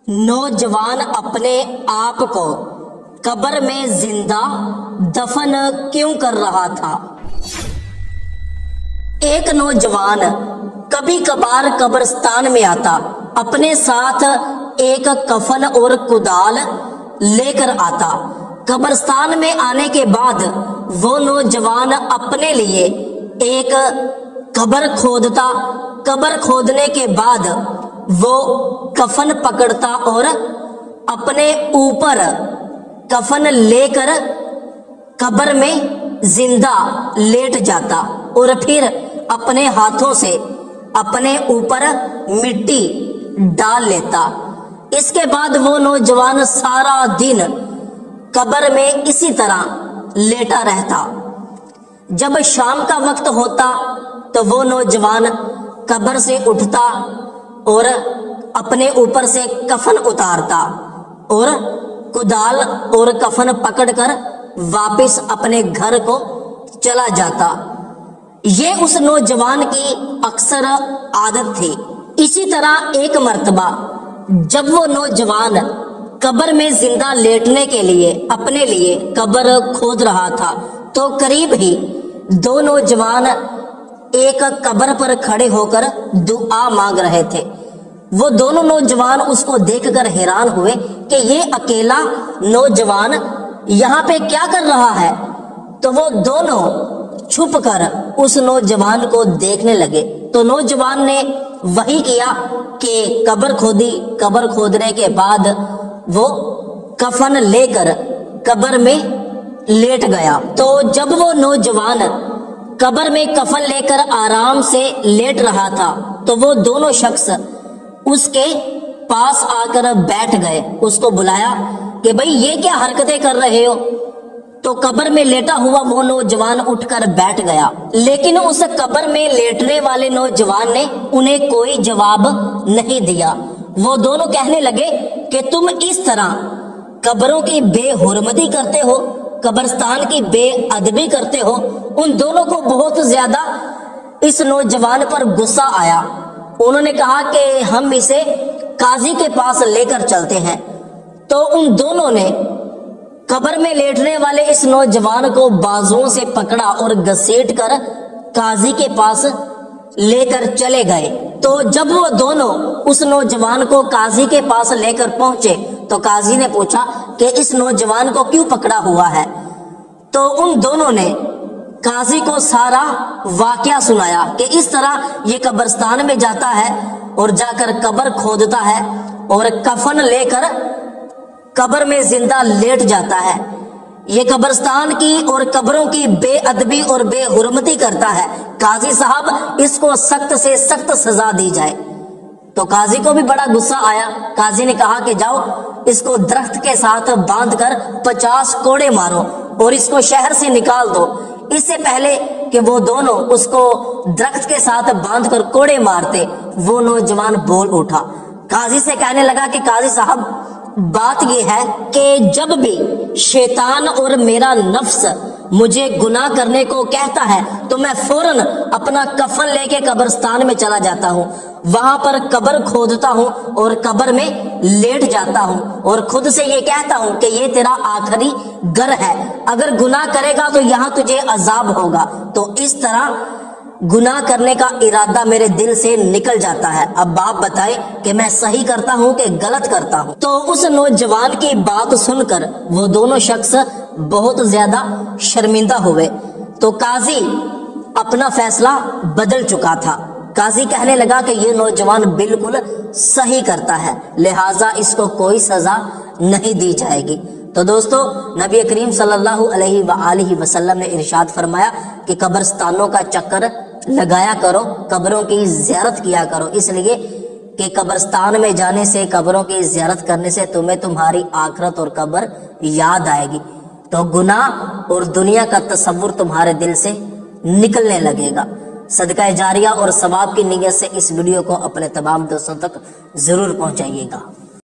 नौजवान अपने आप को कब्र में जिंदा दफन क्यों कर रहा था। एक नौजवान कभी कभार कब्रिस्तान में आता, अपने साथ एक कफन और कुदाल लेकर आता। कब्रिस्तान में आने के बाद वो नौजवान अपने लिए एक कब्र खोदता। कब्र खोदने के बाद वो कफन पकड़ता और अपने ऊपर कफन लेकर कब्र में जिंदा लेट जाता और फिर अपने हाथों से अपने ऊपर मिट्टी डाल लेता। इसके बाद वो नौजवान सारा दिन कब्र में इसी तरह लेटा रहता। जब शाम का वक्त होता तो वो नौजवान कब्र से उठता और अपने ऊपर से कफन उतारता और कुदाल और कफन पकड़कर वापस अपने घर को चला जाता। ये उस नौजवान की अक्सर आदत थी। इसी तरह एक मर्तबा जब वो नौजवान कब्र में जिंदा लेटने के लिए अपने लिए कब्र खोद रहा था तो करीब ही दो नौजवान एक कब्र पर खड़े होकर दुआ मांग रहे थे। वो दोनों नौजवान उसको देखकर हैरान हुए कि ये अकेला नौजवान यहाँ पे क्या कर रहा है। तो वो दोनों छुपकर उस नौजवान को देखने लगे। तो नौजवान ने वही किया कि कब्र खोदी। कब्र खोदने के बाद वो कफन लेकर कब्र में लेट गया। तो जब वो नौजवान कब्र में कफन लेकर आराम से लेट रहा था तो वो दोनों शख्स उसके पास आकर बैठ गए। उसको बुलाया कि भाई ये क्या हरकतें कर रहे हो। तो कब्र में लेटा हुआ वो नौजवान उठकर बैठ गया, लेकिन उस कब्र में लेटने वाले नौजवान ने उन्हें कोई जवाब नहीं दिया। वो दोनों कहने लगे कि तुम इस तरह कब्रों की बेहुरमती करते हो, कब्रिस्तान की बेअदबी करते हो। उन दोनों को बहुत ज्यादा इस नौजवान पर गुस्सा आया। उन्होंने कहा कि हम इसे काजी के पास लेकर चलते हैं। तो उन दोनों ने कब्र में लेटने वाले इस नौजवान को बाजुओं से पकड़ा और घसीट कर काजी के पास लेकर चले गए। तो जब वो दोनों उस नौजवान को काजी के पास लेकर पहुंचे तो काजी ने पूछा कि इस नौजवान को क्यों पकड़ा हुआ है। तो उन दोनों ने काजी को सारा वाकया सुनाया कि इस तरह ये कब्रिस्तान में जाता है और जाकर कब्र खोदता है और कफन लेकर कब्र में जिंदा लेट जाता है। ये कब्रिस्तान की और कब्रों की बेअदबी और बेहुरमती करता है। काजी साहब इसको सख्त से सख्त सजा दी जाए। तो काजी को भी बड़ा गुस्सा आया। काजी ने कहा कि जाओ इसको दरख्त के साथ बांधकर 50 कोड़े मारो और इसको शहर से निकाल दो। इससे पहले कि वो दोनों उसको दरख्त के साथ बांधकर कोड़े मारते, वो नौजवान बोल उठा। काजी से कहने लगा कि काजी साहब बात यह है कि जब भी शैतान और मेरा नफ्स मुझे गुनाह करने को कहता है तो मैं फौरन अपना कफन लेके कब्रिस्तान में चला जाता हूँ। वहां पर कब्र खोदता हूँ और कब्र में लेट जाता हूँ और खुद से ये कहता हूँ कि ये तेरा आखिरी घर है, अगर गुनाह करेगा तो यहाँ तुझे अजाब होगा। तो इस तरह गुनाह करने का इरादा मेरे दिल से निकल जाता है। अब बाप बताए कि मैं सही करता हूँ कि गलत करता हूँ। तो उस नौजवान की बात सुनकर वो दोनों शख्स बहुत ज्यादा शर्मिंदा हुए। तो काजी अपना फैसला बदल चुका था। काजी कहने लगा कि ये नौजवान बिल्कुल सही करता है, लिहाजा इसको कोई सजा नहीं दी जाएगी। तो दोस्तों, नबी करीम सल्लल्लाहु अलैहि वसल्लम ने इरशाद फरमाया कि कब्रिस्तानों का चक्कर लगाया करो, कब्रों की ज़ियारत किया करो, इसलिए कि कब्रिस्तान में जाने से, कब्रों की ज़ियारत करने से तुम्हें तुम्हारी आखिरत और कब्र याद आएगी। तो गुनाह और दुनिया का तसव्वुर तुम्हारे दिल से निकलने लगेगा। सदका जारिया और सवाब की नीयत से इस वीडियो को अपने तमाम दोस्तों तक जरूर पहुंचाइएगा।